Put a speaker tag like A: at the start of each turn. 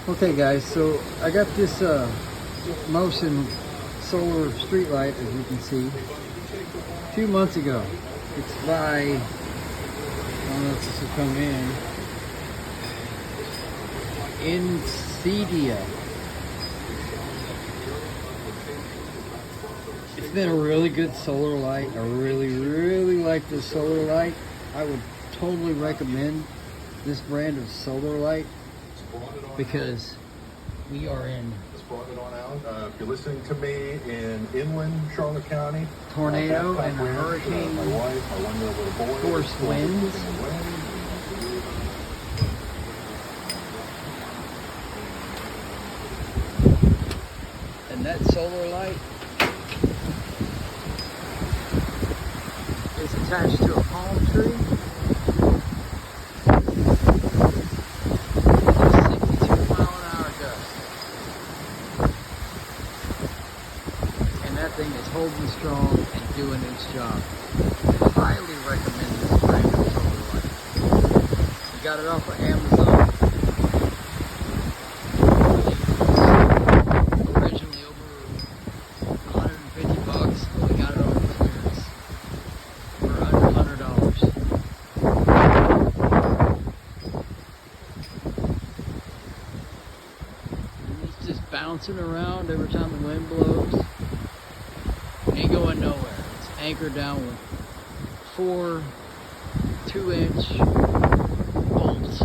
A: Okay guys, so I got this Motion solar street light, as you can see, a few months ago. It's by, I don't know if this will come in, Insidia. It's been a really good solar light. I really like this solar light. I would totally recommend this brand of solar light because we are in
B: if you're listening to me in inland Charlotte County,
A: tornado and hurricane
B: my wife, my one-year-old little boy,
A: force winds. And that solar light is attached to a palm tree. That thing is holding strong and doing its job. Highly recommend this brand of solar light. You got it off of Amazon. Originally over $150, but we got it on clearance for under $100. And it's just bouncing around every time the wind blows. Ain't going nowhere. It's anchored down with 4 2-inch bolts.